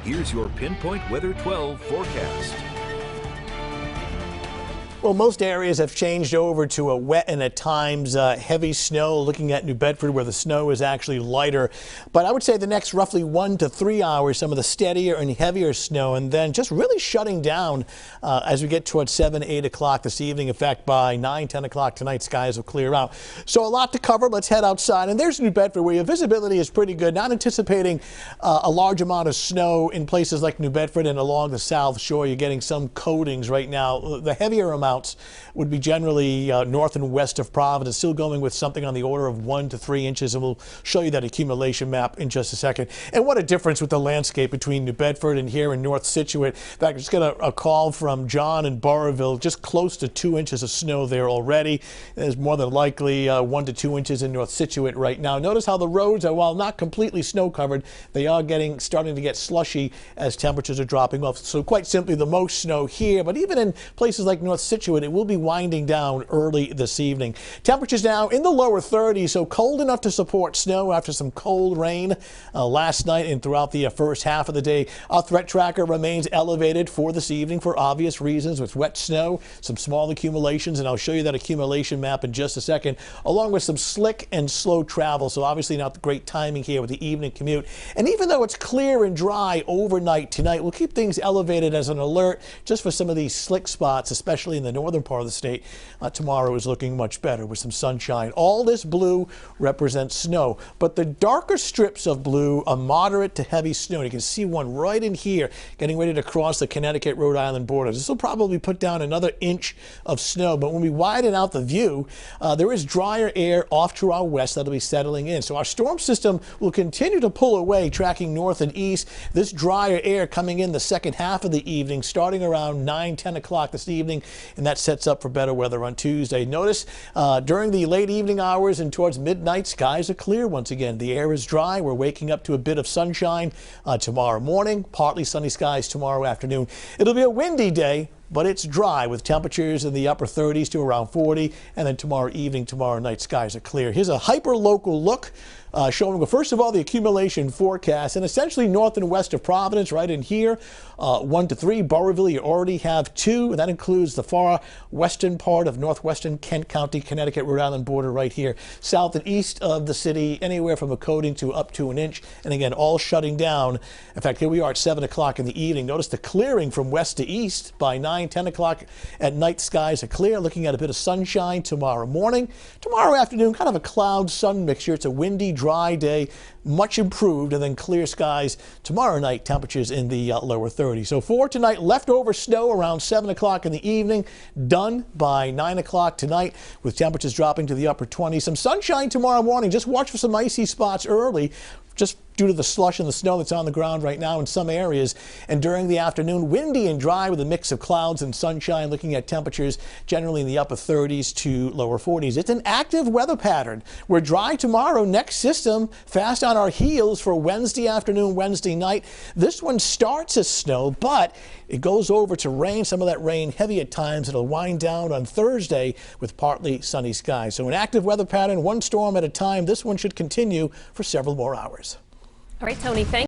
Here's your Pinpoint Weather 12 forecast. Well, most areas have changed over to a wet and at times heavy snow. Looking at New Bedford, where the snow is actually lighter. But I would say the next roughly 1 to 3 hours, some of the steadier and heavier snow, and then just really shutting down as we get towards 7, 8 o'clock this evening. In fact, by 9, 10 o'clock tonight, skies will clear out. So a lot to cover. Let's head outside. And there's New Bedford, where your visibility is pretty good. Not anticipating a large amount of snow in places like New Bedford and along the South Shore. You're getting some coatings right now. The heavier amounts would be generally north and west of Providence, still going with something on the order of 1 to 3 inches, and we'll show you that accumulation map in just a second. And what a difference with the landscape between New Bedford and here in North Scituate. In fact, I just got a call from John in Burrillville, just close to 2 inches of snow there already. There's more than likely 1 to 2 inches in North Scituate right now. Notice how the roads are, while not completely snow covered, they are starting to get slushy as temperatures are dropping off. So quite simply, the most snow here, but even in places like North Scituate, it will be winding down early this evening. Temperatures now in the lower 30s, so cold enough to support snow after some cold rain last night and throughout the first half of the day. Our threat tracker remains elevated for this evening for obvious reasons, with wet snow, some small accumulations, and I'll show you that accumulation map in just a second, along with some slick and slow travel. So obviously not great timing here with the evening commute. And even though it's clear and dry overnight tonight, we'll keep things elevated as an alert just for some of these slick spots, especially in the northern part of the state. Tomorrow is looking much better with some sunshine. All this blue represents snow, but the darker strips of blue are moderate to heavy snow. You can see one right in here getting ready to cross the Connecticut-Rhode Island border. This will probably put down another inch of snow, but when we widen out the view, there is drier air off to our west that'll be settling in. So our storm system will continue to pull away, tracking north and east. This drier air coming in the second half of the evening, starting around 9, 10 o'clock this evening, and that sets up for better weather on Tuesday. Notice during the late evening hours and towards midnight, skies are clear once again. The air is dry. We're waking up to a bit of sunshine tomorrow morning, partly sunny skies tomorrow afternoon. It'll be a windy day, but it's dry with temperatures in the upper 30s to around 40. And then tomorrow evening, tomorrow night, skies are clear. Here's a hyper-local look showing, first of all, the accumulation forecast, and essentially north and west of Providence, right in here, 1 to 3. Burrillville, you already have 2, and that includes the far western part of northwestern Kent County, Connecticut, Rhode Island border right here. South and east of the city, anywhere from a coating to up to an inch, and again, all shutting down. In fact, here we are at 7 o'clock in the evening. Notice the clearing from west to east by 9, 10 o'clock at night. Skies are clear, looking at a bit of sunshine tomorrow morning. Tomorrow afternoon, kind of a cloud-sun mixture. It's a windy, dry day, much improved, and then clear skies tomorrow night. Temperatures in the lower 30s. So for tonight, leftover snow around 7 o'clock in the evening, done by 9 o'clock tonight, with temperatures dropping to the upper 20s. Some sunshine tomorrow morning. Just watch for some icy spots early, just due to the slush and the snow that's on the ground right now in some areas. And during the afternoon, windy and dry with a mix of clouds and sunshine, looking at temperatures generally in the upper 30s to lower 40s. It's an active weather pattern. We're dry tomorrow. Next system fast on our heels for Wednesday afternoon, Wednesday night. This one starts as snow, but it goes over to rain. Some of that rain heavy at times. It'll wind down on Thursday with partly sunny skies. So an active weather pattern, one storm at a time. This one should continue for several more hours. All right, Tony, thank you.